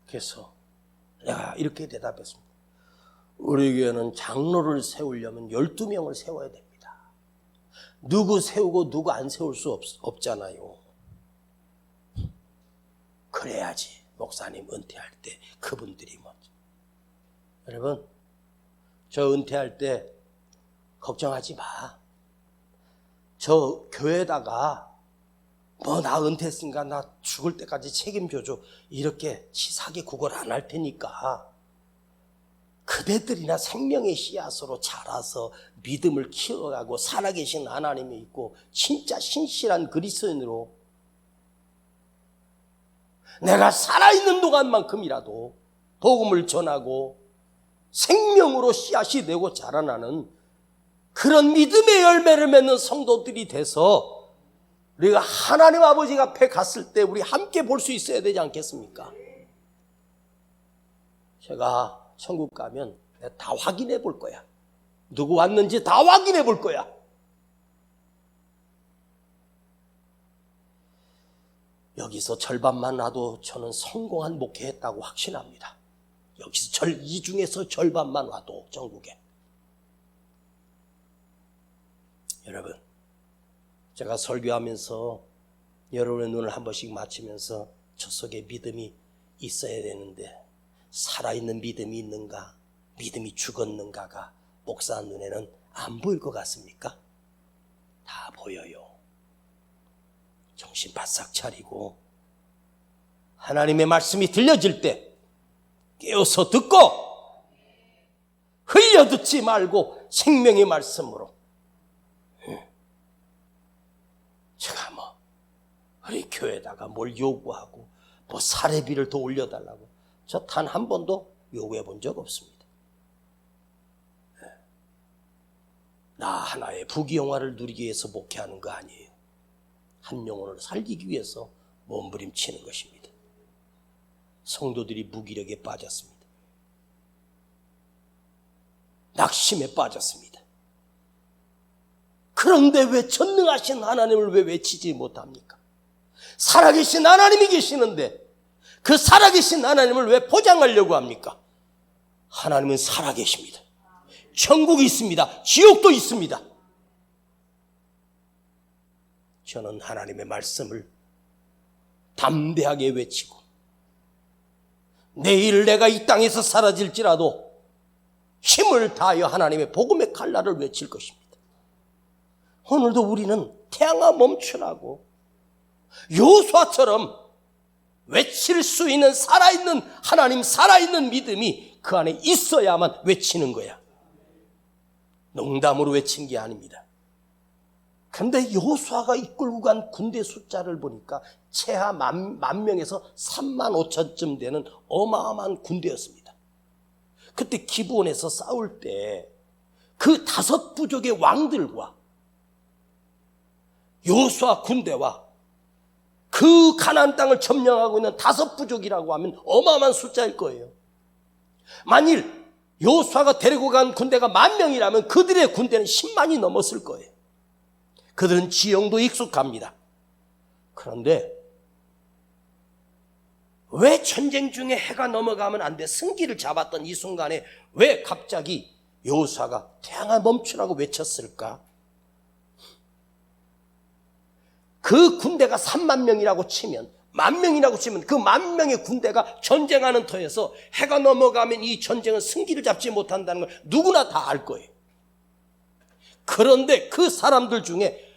그래서 내가 이렇게 대답했습니다. 우리 교회는 장로를 세우려면 12명을 세워야 됩니다. 누구 세우고 누구 안 세울 수 없잖아요. 그래야지 목사님 은퇴할 때 그분들이 먼저. 여러분, 저 은퇴할 때 걱정하지 마. 저 교회에다가 뭐 나 은퇴했으니까 나 죽을 때까지 책임져줘, 이렇게 치사하게 구걸 안 할 테니까 그대들이나 생명의 씨앗으로 자라서 믿음을 키워가고 살아계신 하나님이 있고 진짜 신실한 그리스도인으로 내가 살아있는 동안만큼이라도 복음을 전하고 생명으로 씨앗이 되고 자라나는 그런 믿음의 열매를 맺는 성도들이 돼서 우리가 하나님 아버지 앞에 갔을 때 우리 함께 볼 수 있어야 되지 않겠습니까? 제가 천국 가면 다 확인해 볼 거야. 누구 왔는지 다 확인해 볼 거야. 여기서 절반만 와도 저는 성공한 목회했다고 확신합니다. 여기서 이 중에서 절반만 와도 전국에. 여러분, 제가 설교하면서 여러분의 눈을 한 번씩 맞추면서 저 속에 믿음이 있어야 되는데 살아있는 믿음이 있는가, 믿음이 죽었는가가 목사 눈에는 안 보일 것 같습니까? 다 보여요. 정신 바싹 차리고 하나님의 말씀이 들려질 때 깨어서 듣고 흘려 듣지 말고 생명의 말씀으로. 제가 뭐 우리 교회에다가 뭘 요구하고 뭐 사례비를 더 올려달라고 저 단 한 번도 요구해 본 적 없습니다. 나 하나의 부귀영화를 누리기 위해서 목회하는 거 아니에요. 한 영혼을 살리기 위해서 몸부림치는 것입니다. 성도들이 무기력에 빠졌습니다. 낙심에 빠졌습니다. 그런데 왜 전능하신 하나님을 왜 외치지 못합니까? 살아계신 하나님이 계시는데 그 살아계신 하나님을 왜 포장하려고 합니까? 하나님은 살아계십니다. 천국이 있습니다. 지옥도 있습니다. 저는 하나님의 말씀을 담대하게 외치고 내일 내가 이 땅에서 사라질지라도 힘을 다하여 하나님의 복음의 칼날을 외칠 것입니다. 오늘도 우리는 태양아 멈추라고 여호수아처럼 외칠 수 있는 살아있는 하나님, 살아있는 믿음이 그 안에 있어야만 외치는 거야. 농담으로 외친 게 아닙니다. 그런데 여호수아가 이끌고 간 군대 숫자를 보니까 최하 10,000명에서 35,000쯤 되는 어마어마한 군대였습니다. 그때 기브온에서 싸울 때 그 5 부족의 왕들과 여호수아 군대와 그 가나안 땅을 점령하고 있는 5 부족이라고 하면 어마어마한 숫자일 거예요. 만일 여호수아가 데리고 간 군대가 10,000명이라면 그들의 군대는 10만이 넘었을 거예요. 그들은 지형도 익숙합니다. 그런데 왜 전쟁 중에 해가 넘어가면 안 돼? 승기를 잡았던 이 순간에 왜 갑자기 여호수아가 태양아 멈추라고 외쳤을까? 그 군대가 3만 명이라고 치면, 10,000명이라고 치면 그 10,000명의 군대가 전쟁하는 터에서 해가 넘어가면 이 전쟁은 승기를 잡지 못한다는 걸 누구나 다 알 거예요. 그런데 그 사람들 중에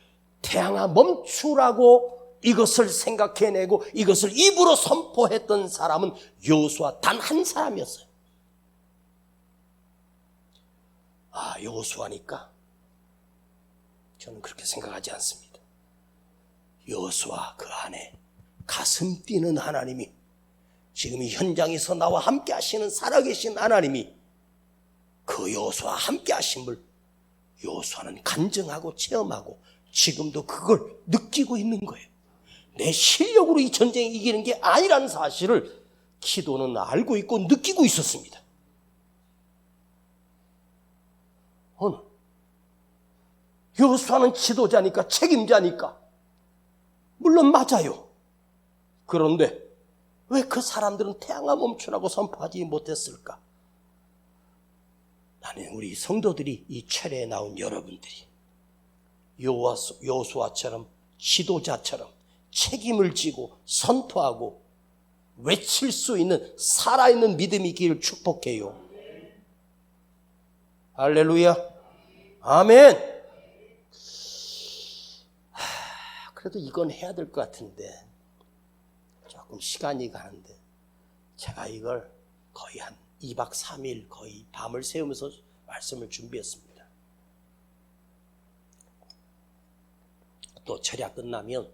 태양아 멈추라고 이것을 생각해내고 이것을 입으로 선포했던 사람은 여호수아 단 한 사람이었어요. 여호수아니까? 저는 그렇게 생각하지 않습니다. 여호수아 그 안에 가슴 뛰는 하나님이, 지금 이 현장에서 나와 함께 하시는 살아계신 하나님이 그 여호수아와 함께 하심을 여호수아는 간증하고 체험하고 지금도 그걸 느끼고 있는 거예요. 내 실력으로 이 전쟁에 이기는 게 아니라는 사실을 기도는 알고 있고 느끼고 있었습니다. 오늘 여호수아는 지도자니까, 책임자니까 물론 맞아요. 그런데 왜 그 사람들은 태양아 멈추라고 선포하지 못했을까? 나는 우리 성도들이, 이 차례에 나온 여러분들이 여호수아처럼 지도자처럼 책임을 지고 선포하고 외칠 수 있는 살아있는 믿음이 있기를 축복해요. 할렐루야. 아멘. 그래도 이건 해야 될 것 같은데 조금 시간이 가는데 제가 이걸 거의 한 2박 3일 거의 밤을 새우면서 말씀을 준비했습니다. 또 철야 끝나면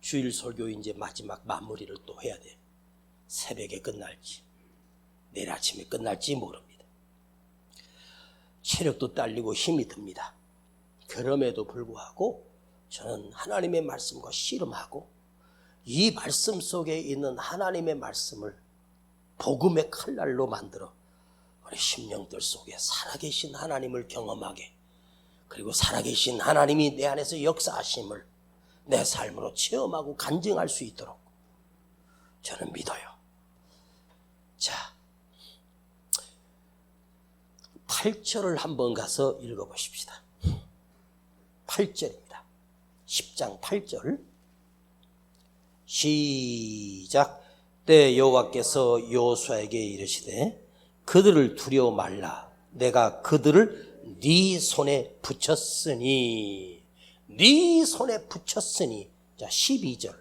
주일 설교 이제 마지막 마무리를 또 해야 돼. 새벽에 끝날지 내일 아침에 끝날지 모릅니다. 체력도 딸리고 힘이 듭니다. 그럼에도 불구하고 저는 하나님의 말씀과 씨름하고 이 말씀 속에 있는 하나님의 말씀을 복음의 칼날로 만들어 우리 심령들 속에 살아계신 하나님을 경험하게, 그리고 살아계신 하나님이 내 안에서 역사하심을 내 삶으로 체험하고 간증할 수 있도록 저는 믿어요. 자, 8절을 한번 가서 읽어보십시다. 8절입니다. 10장 8절 시작. 때 여호와께서 여호수아에게 이르시되 그들을 두려워 말라. 내가 그들을 네 손에 붙였으니. 네 손에 붙였으니. 자, 12절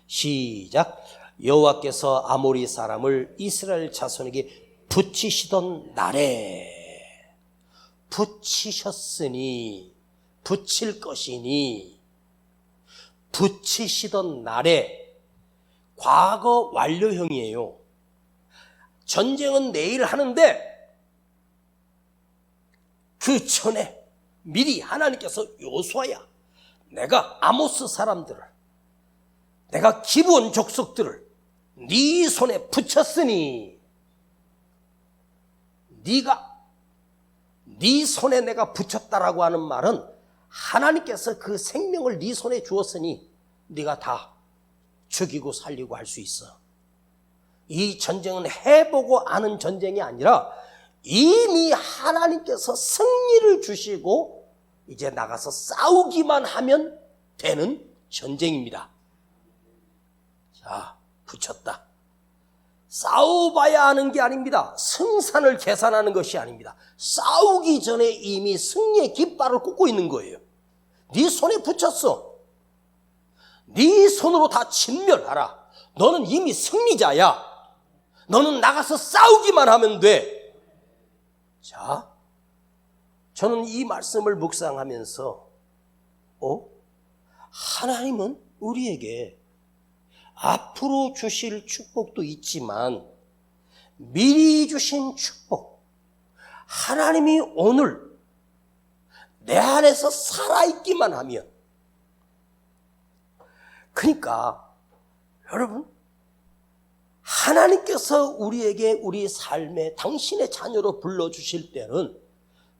시작. 여호와께서 아모리 사람을 이스라엘 자손에게 붙이시던 날에 붙이셨으니, 붙일 것이니, 붙이시던 날에, 과거 완료형이에요. 전쟁은 내일 하는데 그 전에 미리 하나님께서 여호수아야, 내가 아모스 사람들을, 내가 기브온 족속들을 네 손에 붙였으니, 네가 네 손에 내가 붙였다라고 하는 말은 하나님께서 그 생명을 네 손에 주었으니 네가 다 죽이고 살리고 할 수 있어. 이 전쟁은 해보고 아는 전쟁이 아니라 이미 하나님께서 승리를 주시고 이제 나가서 싸우기만 하면 되는 전쟁입니다. 자, 붙였다. 싸워봐야 하는 게 아닙니다. 승산을 계산하는 것이 아닙니다. 싸우기 전에 이미 승리의 깃발을 꽂고 있는 거예요. 네 손에 붙였어. 네 손으로 다 진멸하라. 너는 이미 승리자야. 너는 나가서 싸우기만 하면 돼. 자, 저는 이 말씀을 묵상하면서 하나님은 우리에게 앞으로 주실 축복도 있지만 미리 주신 축복, 하나님이 오늘 내 안에서 살아있기만 하면, 그러니까 여러분, 하나님께서 우리에게 우리 삶에 당신의 자녀로 불러주실 때는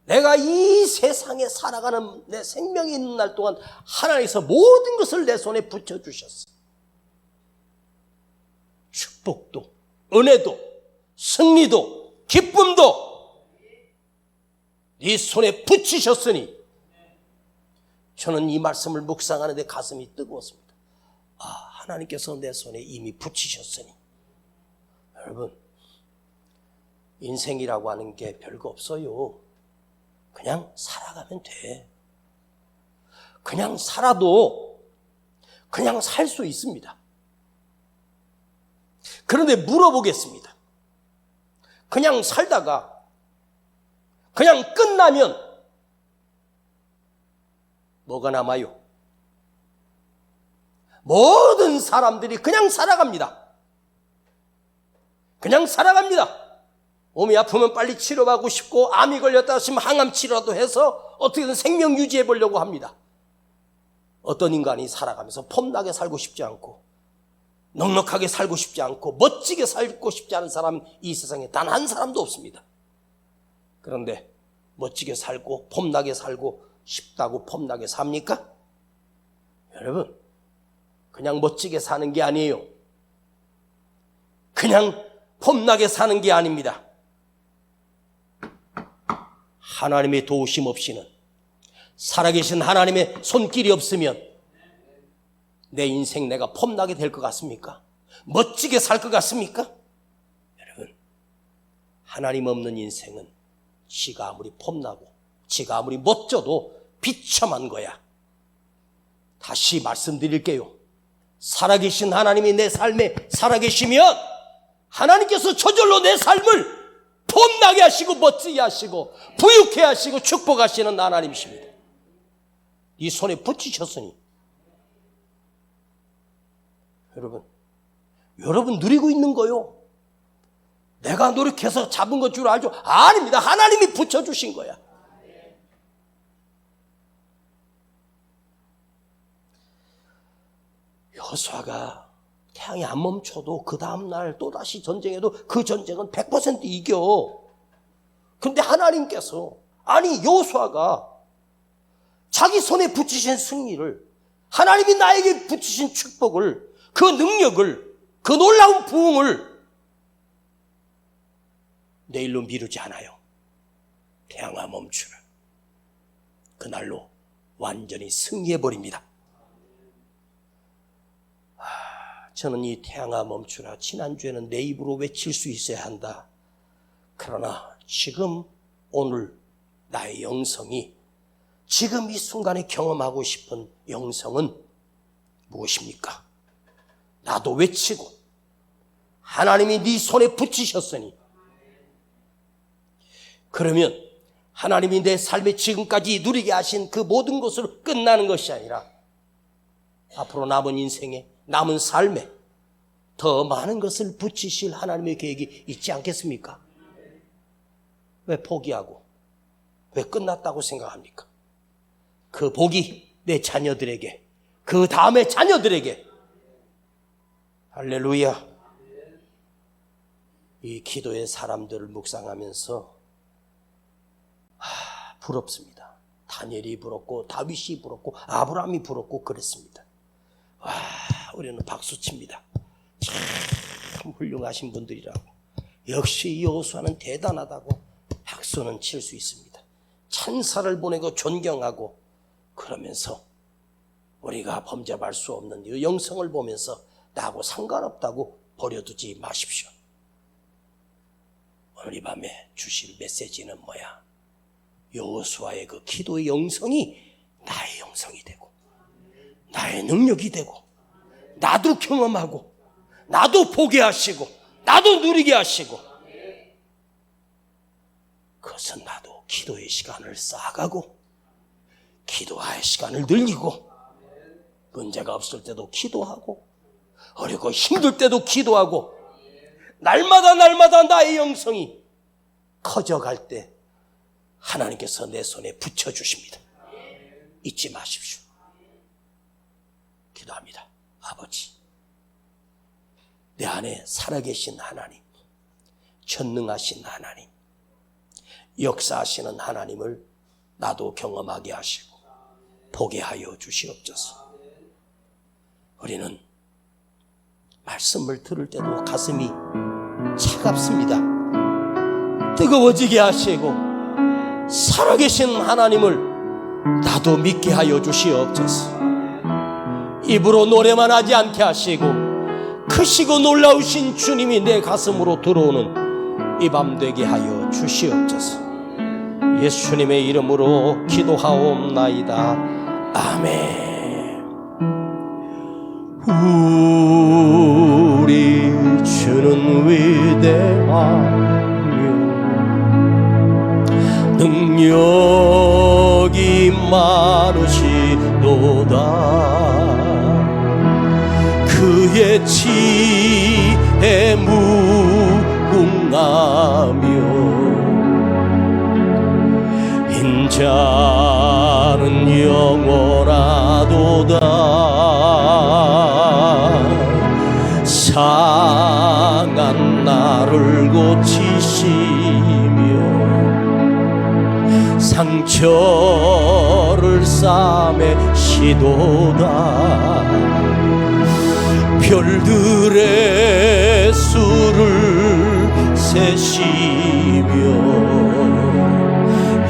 내가 이 세상에 살아가는 내 생명이 있는 날 동안 하나님께서 모든 것을 내 손에 붙여주셨어. 축복도, 은혜도, 승리도, 기쁨도 네 손에 붙이셨으니 저는 이 말씀을 묵상하는데 가슴이 뜨거웠습니다. 하나님께서 내 손에 이미 붙이셨으니. 여러분, 인생이라고 하는 게 별거 없어요. 그냥 살아가면 돼. 그냥 살아도 그냥 살 수 있습니다. 그런데 물어보겠습니다. 그냥 살다가 그냥 끝나면 뭐가 남아요? 모든 사람들이 그냥 살아갑니다. 그냥 살아갑니다. 몸이 아프면 빨리 치료받고 싶고, 암이 걸렸다 하시면 항암 치료라도 해서 어떻게든 생명 유지해 보려고 합니다. 어떤 인간이 살아가면서 폼나게 살고 싶지 않고, 넉넉하게 살고 싶지 않고, 멋지게 살고 싶지 않은 사람은 이 세상에 단 한 사람도 없습니다. 그런데 멋지게 살고 폼나게 살고 싶다고 폼나게 삽니까? 여러분, 그냥 멋지게 사는 게 아니에요. 그냥 폼나게 사는 게 아닙니다. 하나님의 도우심 없이는, 살아계신 하나님의 손길이 없으면 내 인생 내가 폼나게 될 것 같습니까? 멋지게 살 것 같습니까? 여러분, 하나님 없는 인생은 지가 아무리 폼나고 지가 아무리 멋져도 비참한 거야. 다시 말씀드릴게요. 살아계신 하나님이 내 삶에 살아계시면 하나님께서 저절로 내 삶을 폼나게 하시고 멋지게 하시고 부유케 하시고 축복하시는 하나님이십니다. 이 손에 붙이셨으니 여러분 누리고 있는 거요. 내가 노력해서 잡은 것 줄 알죠? 아닙니다. 하나님이 붙여주신 거야. 여호수아가 태양이 안 멈춰도 그 다음날 또다시 전쟁해도 그 전쟁은 100% 이겨. 근데 하나님께서, 아니 여호수아가 자기 손에 붙이신 승리를, 하나님이 나에게 붙이신 축복을, 그 능력을, 그 놀라운 부흥을 내일로 미루지 않아요. 태양아 멈추라. 그날로 완전히 승리해버립니다. 저는 이 태양아 멈추라, 지난주에는 내 입으로 외칠 수 있어야 한다. 그러나 지금 오늘 나의 영성이, 지금 이 순간에 경험하고 싶은 영성은 무엇입니까? 나도 외치고 하나님이 네 손에 붙이셨으니, 그러면 하나님이 내 삶에 지금까지 누리게 하신 그 모든 것으로 끝나는 것이 아니라 앞으로 남은 인생에, 남은 삶에 더 많은 것을 붙이실 하나님의 계획이 있지 않겠습니까? 왜 포기하고 왜 끝났다고 생각합니까? 그 복이 내 자녀들에게, 그 다음의 자녀들에게, 할렐루야. 이 기도의 사람들을 묵상하면서 부럽습니다. 다니엘이 부럽고 다윗이 부럽고 아브라함이 부럽고 그랬습니다. 와, 우리는 박수칩니다. 참 훌륭하신 분들이라고. 역시 여호수아는 대단하다고 박수는 칠 수 있습니다. 찬사를 보내고 존경하고, 그러면서 우리가 범접할 수 없는 이 영성을 보면서 나하고 상관없다고 버려두지 마십시오. 오늘 이 밤에 주실 메시지는 뭐야? 여호수아의 그 기도의 영성이 나의 영성이 되고, 나의 능력이 되고, 나도 경험하고, 나도 보게 하시고, 나도 누리게 하시고, 그것은 나도 기도의 시간을 쌓아가고, 기도할 시간을 늘리고, 문제가 없을 때도 기도하고, 어렵고 힘들 때도 기도하고, 날마다 나의 영성이 커져갈 때 하나님께서 내 손에 붙여주십니다. 잊지 마십시오. 기도합니다. 아버지, 내 안에 살아계신 하나님, 전능하신 하나님, 역사하시는 하나님을 나도 경험하게 하시고 보게 하여 주시옵소서. 우리는 말씀을 들을 때도 가슴이 차갑습니다. 뜨거워지게 하시고 살아계신 하나님을 나도 믿게 하여 주시옵소서. 입으로 노래만 하지 않게 하시고 크시고 놀라우신 주님이 내 가슴으로 들어오는 이 밤 되게 하여 주시옵소서. 예수님의 이름으로 기도하옵나이다. 아멘. 우리 주는 위대하며 능력이 많으시도다. 그의 지혜 무궁하며 인자는 영원하도다. 상한 나를 고치시며 상처를 싸매시도다. 별들의 수를 세시며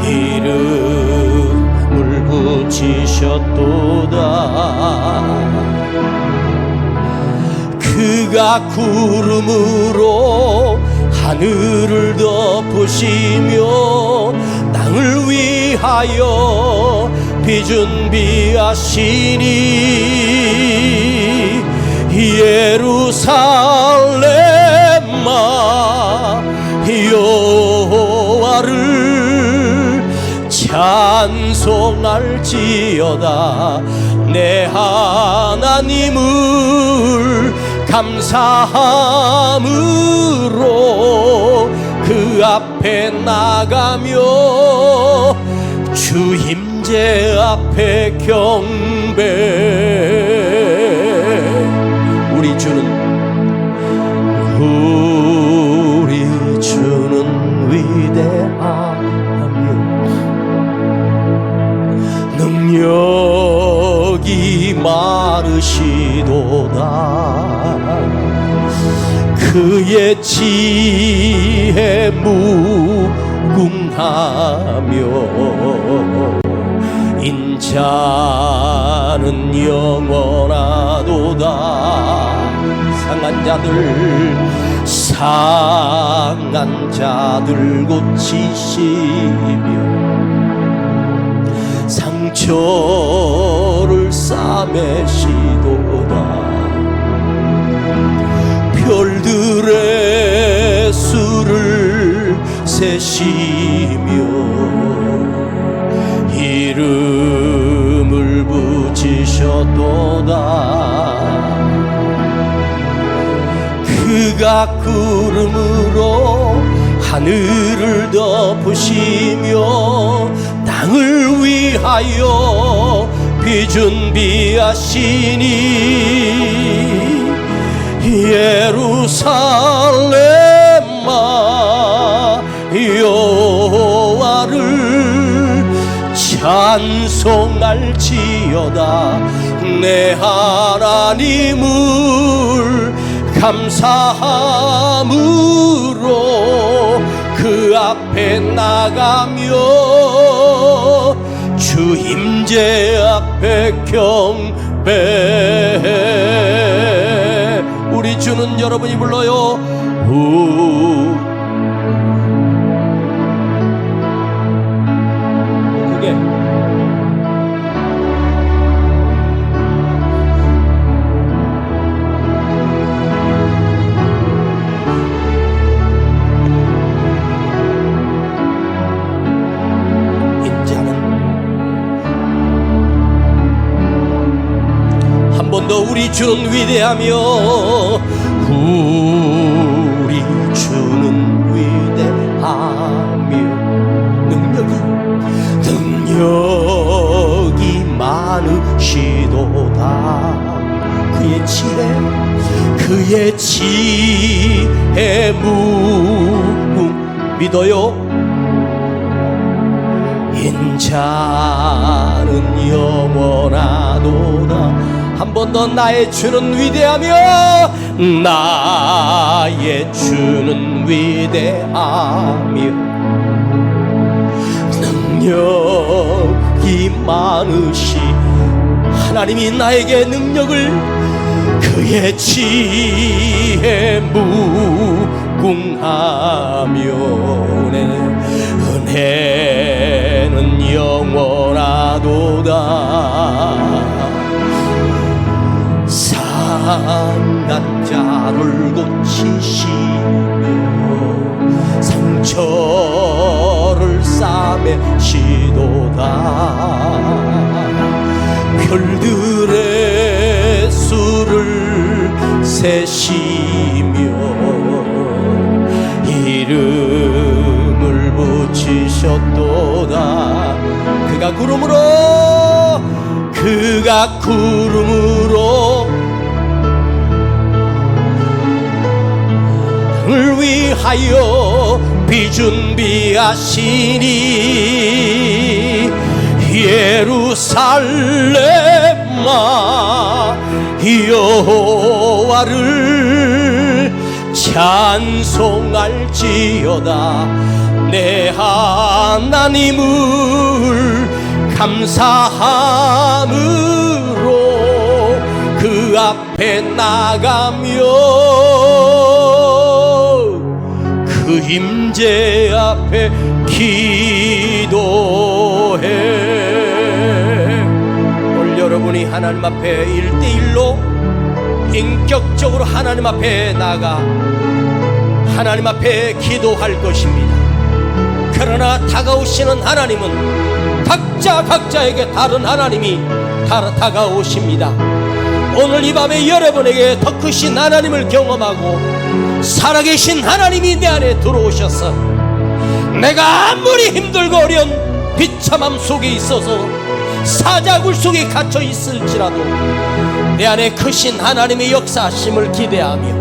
이름을 붙이셨도다. 그가 구름으로 하늘을 덮으시며 땅을 위하여 비 준비하시니 예루살렘아 여호와를 찬송할지어다. 내 하나님을 감사함으로 그 앞에 나가며 주 임재 앞에 경배. 우리 주는 위대하며 능력이 많으시도다. 그의 지혜 무궁하며 인자는 영원하도다. 상한 자들 고치시며 상처를 싸매시도다. 별들의 수를 세시며 이름을 붙이셨도다. 그가 구름으로 하늘을 덮으시며 땅을 위하여 비 준비하시니 예루살렘아 여호와를 찬송할지어다. 내 하나님을 감사함으로 그 앞에 나가며 주 임재 앞에 경배해. 우리 주는 여러분이 불러요. 그게 우리 주는 위대하며 우리 주는 위대하며 능력이 많으시도다. 그의 지혜 무궁 믿어요. 인자는 영원하도다. 한 번 더 나의 주는 위대하며 나의 주는 위대하며 능력이 많으시. 하나님이 나에게 능력을 그의 지혜 무궁하며 은혜는 영원하도다. 상한 자를 고치시며 상처를 싸매시도다. 별들의 수를 세시며 이름을 붙이셨도다. 그가 구름으로 을 위하여 비준비하시니 예루살렘아 여호와를 찬송할지어다. 내 하나님을 감사함으로 그 앞에 나가며 그 임재 앞에 기도해. 오늘 여러분이 하나님 앞에 1대1로 인격적으로 하나님 앞에 나가 하나님 앞에 기도할 것입니다. 그러나 다가오시는 하나님은 각자에게 다른 하나님이 다가오십니다. 오늘 이 밤에 여러분에게 더 크신 하나님을 경험하고 살아계신 하나님이 내 안에 들어오셔서 내가 아무리 힘들고 어려운 비참함 속에 있어서 사자굴 속에 갇혀 있을지라도 내 안에 크신 하나님의 역사하심을 기대하며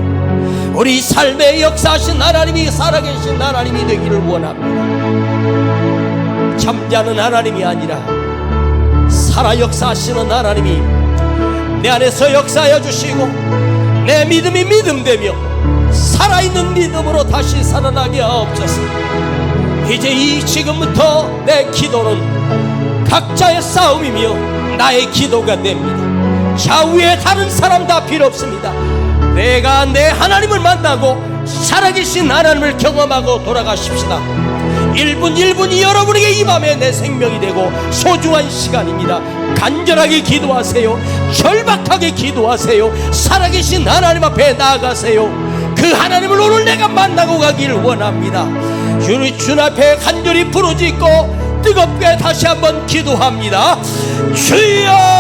우리 삶에 역사하신 하나님이 살아계신 하나님이 되기를 원합니다. 잠자는 하나님이 아니라 살아 역사하시는 하나님이 내 안에서 역사하여 주시고 내 믿음이 믿음되며 살아있는 믿음으로 다시 살아나게 하옵소서. 이제 지금부터 내 기도는 각자의 싸움이며 나의 기도가 됩니다. 좌우에 다른 사람 다 필요 없습니다. 내가 내 하나님을 만나고 살아계신 하나님을 경험하고 돌아가십시다. 1분이 여러분에게 이 밤에 내 생명이 되고 소중한 시간입니다. 간절하게 기도하세요. 절박하게 기도하세요. 살아계신 하나님 앞에 나아가세요. 그 하나님을 오늘 내가 만나고 가길 원합니다. 우리 주 앞에 간절히 부르짖고 뜨겁게 다시 한번 기도합니다. 주여